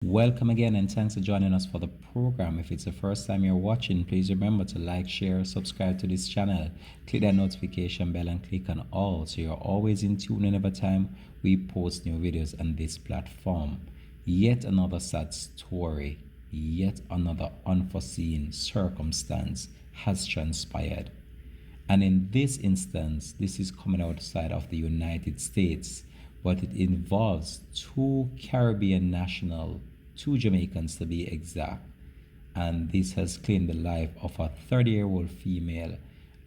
Welcome again and thanks for joining us for the program. If it's the first time you're watching, please remember to like, share, subscribe to this channel, click that notification bell and click on all so you're always in tune whenever time we post new videos on this platform. Yet another sad story, yet another unforeseen circumstance has transpired. And in this instance, this is coming outside of the United States, but it involves two Caribbean national, two Jamaicans to be exact. And this has claimed the life of a 30-year-old female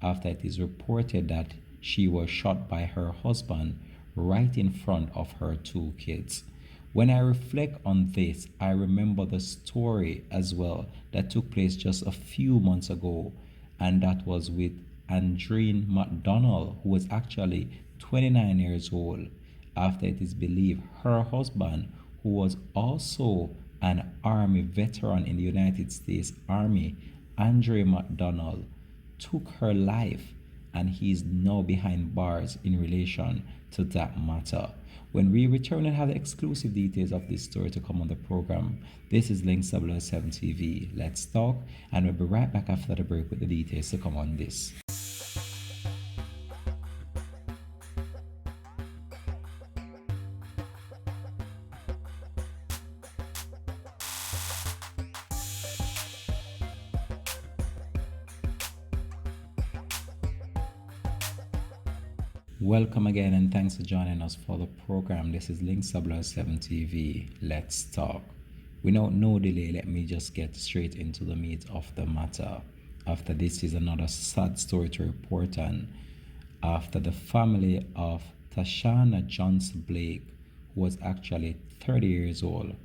after it is reported that she was shot by her husband right in front of her two kids. When I reflect on this, I remember the story as well that took place just a few months ago, and that was with Andreen McDonald, who was actually 29 years old, after it is believed her husband, who was also an Army veteran in the United States Army, Andre McDonald, took her life, and he is now behind bars in relation to that matter. When we return and have the exclusive details of this story to come on the program, this is ll3d TV. Let's talk, and we'll be right back after the break with the details to come on this. Welcome again and thanks for joining us for the program. This is ll3d TV. Let's talk. Without no delay, let me just get straight into the meat of the matter. After this is another sad story to report on. After the family of Tashana Johnson Blake, who was actually 30 years old,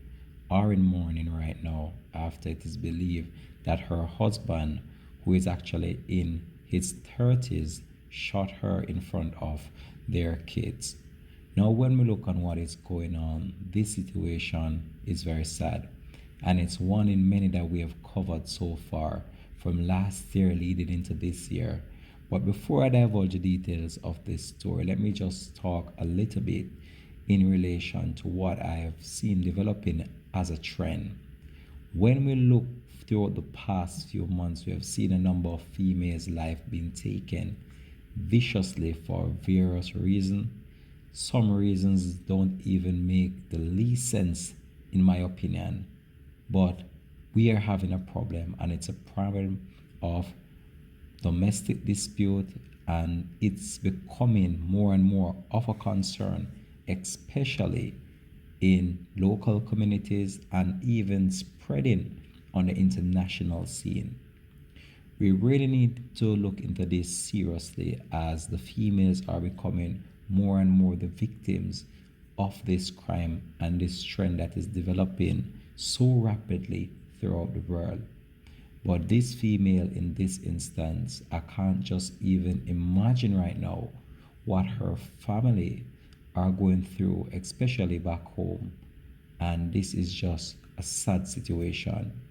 are in mourning right now after it is believed that her husband, who is actually in his 30s, shot her in front of their kids. Now, when we look on what is going on, this situation is very sad, and it's one in many that we have covered so far from last year leading into this year. But before I divulge the details of this story, let me just talk a little bit in relation to what I have seen developing as a trend. When we look throughout the past few months, we have seen a number of females' life being taken viciously for various reasons. Some reasons don't even make the least sense, in my opinion. But we are having a problem, and it's a problem of domestic dispute, and it's becoming more and more of a concern, especially in local communities and even spreading on the international scene. We really need to look into this seriously, as the females are becoming more and more the victims of this crime and this trend that is developing so rapidly throughout the world. But this female in this instance, I can't just even imagine right now what her family are going through, especially back home. And this is just a sad situation.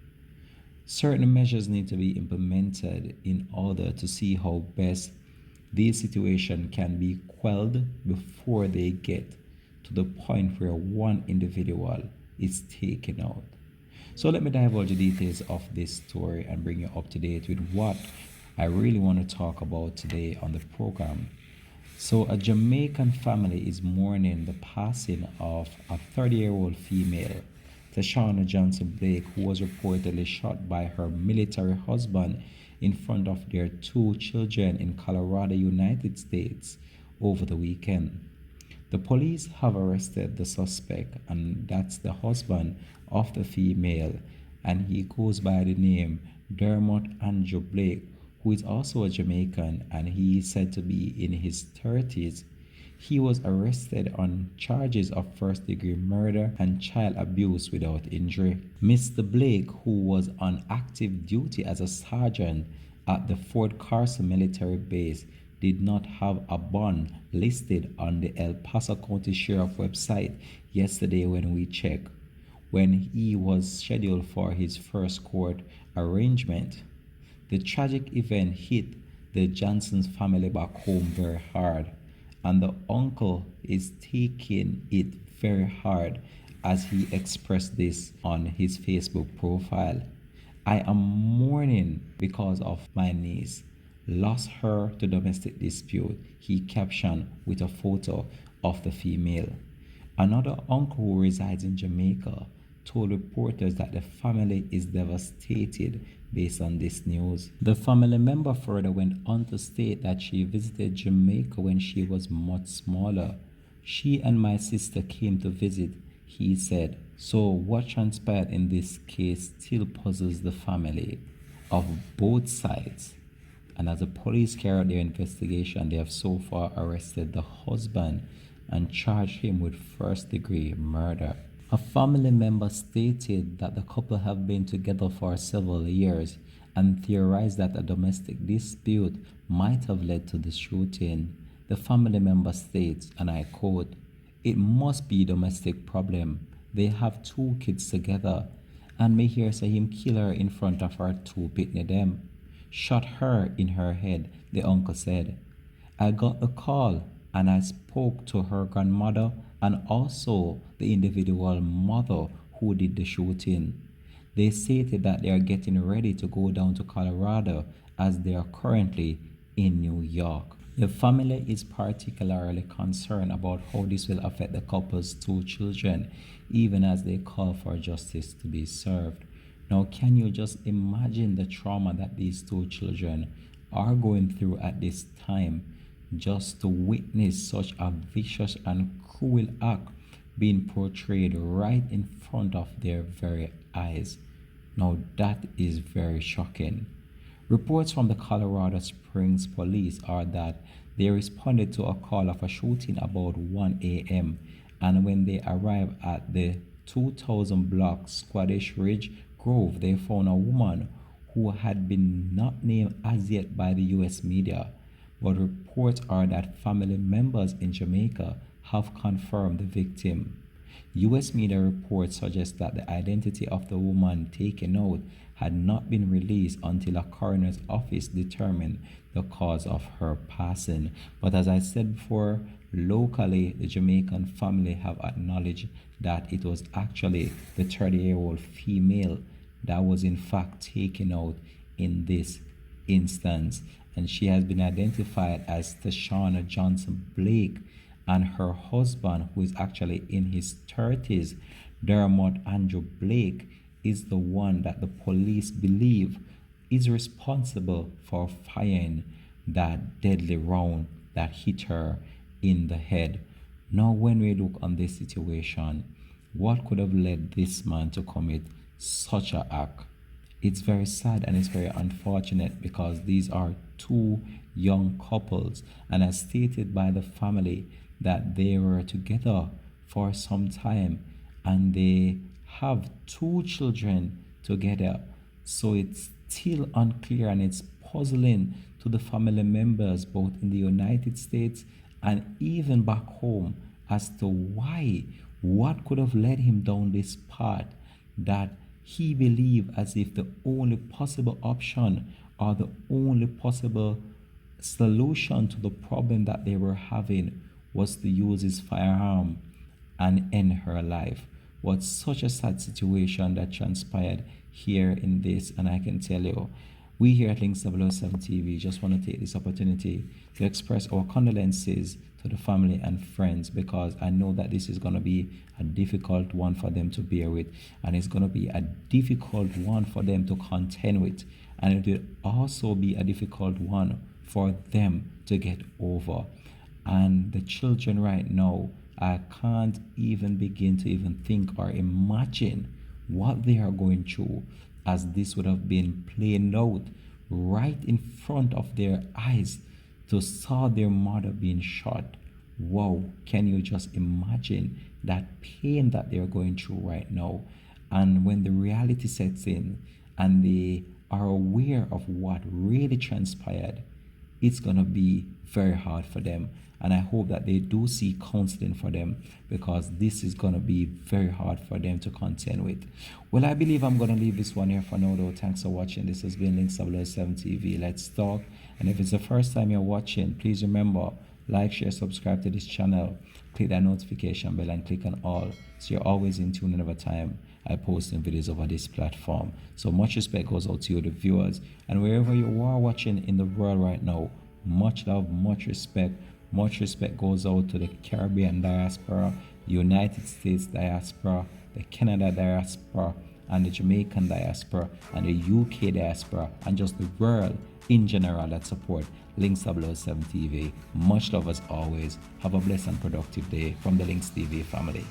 Certain measures need to be implemented in order to see how best these situations can be quelled before they get to the point where one individual is taken out. So let me divulge the details of this story and bring you up to date with what I really want to talk about today on the program. So a Jamaican family is mourning the passing of a 30-year-old female, Tashana Johnson Blake, who was reportedly shot by her military husband in front of their two children in Colorado, United States, over the weekend. The police have arrested the suspect, and that's the husband of the female, and he goes by the name Dermot Andrew Blake, who is also a Jamaican, and he is said to be in his 30s. He was arrested on charges of first-degree murder and child abuse without injury. Mr. Blake, who was on active duty as a sergeant at the Fort Carson military base, did not have a bond listed on the El Paso County Sheriff website yesterday when we checked, when he was scheduled for his first court arraignment. The tragic event hit the Johnson's family back home very hard, and the uncle is taking it very hard as he expressed this on his Facebook profile. I am mourning because of my niece. Lost her to domestic dispute, he captioned with a photo of the female. Another uncle who resides in Jamaica told reporters that the family is devastated based on this news. The family member further went on to state that she visited Jamaica when she was much smaller. She and my sister came to visit, he said. So, what transpired in this case still puzzles the family of both sides. And as the police carry out their investigation, they have so far arrested the husband and charged him with first-degree murder. A family member stated that the couple have been together for several years and theorized that a domestic dispute might have led to the shooting. The family member states, and I quote, "It must be a domestic problem. They have 2 kids together, and me hear say him kill her in front of her 2 pitney them. Shot her in her head," the uncle said. "I got a call and I spoke to her grandmother and also the individual mother who did the shooting. They stated that they are getting ready to go down to Colorado as they are currently in New York." The family is particularly concerned about how this will affect the couple's 2 children, even as they call for justice to be served. Now, can you just imagine the trauma that these 2 children are going through at this time, just to witness such a vicious and cruel act being portrayed right in front of their very eyes? Now, that is very shocking. Reports from the Colorado Springs police are that they responded to a call of a shooting about 1 a.m. and when they arrived at the 2000 block Squadish Ridge Grove, they found a woman who had been not named as yet by the U.S. media, but reports are that family members in Jamaica have confirmed the victim. U.S. media reports suggest that the identity of the woman taken out had not been released until a coroner's office determined the cause of her passing. But as I said before, locally, the Jamaican family have acknowledged that it was actually the 30-year-old female that was in fact taken out in this instance. And she has been identified as Tashana Johnson Blake, and her husband, who is actually in his 30s, Dermot Andrew Blake, is the one that the police believe is responsible for firing that deadly round that hit her in the head. Now, when we look on this situation, what could have led this man to commit such an act? It's very sad and it's very unfortunate because these are 2 young couples, and as stated by the family, that they were together for some time and they have 2 children together. So it's still unclear and it's puzzling to the family members both in the United States and even back home as to what could have led him down this path that he believed as if the only possible option or the only possible solution to the problem that they were having was to use his firearm and end her life. Was such a sad situation that transpired here in this, and I can tell you, we here at Links 007 TV just want to take this opportunity to express our condolences to the family and friends, because I know that this is going to be a difficult one for them to bear with, and it's going to be a difficult one for them to contend with, and it will also be a difficult one for them to get over. And the children right now, I can't even begin to even think or imagine what they are going through, as this would have been playing out right in front of their eyes to saw their mother being shot. Wow, can you just imagine that pain that they're going through right now? And when the reality sets in and they are aware of what really transpired, it's going to be very hard for them. And I hope that they do see counseling for them, because this is going to be very hard for them to contend with. Well, I believe I'm going to leave this one here for now, though. Thanks for watching. This has been Links 007 TV. Let's talk. And if it's the first time you're watching, please remember, like, share, subscribe to this channel. click that notification bell and click on all, so you're always in tune whenever time I post new videos over this platform. So much respect goes out to you, the viewers, and wherever you are watching in the world right now, much love, much respect. Much respect goes out to the Caribbean diaspora, the United States diaspora, the Canada diaspora, and the Jamaican diaspora, and the UK diaspora, and just the world in general that support Links 007 TV. Much love as always. Have a blessed and productive day from the Links TV family.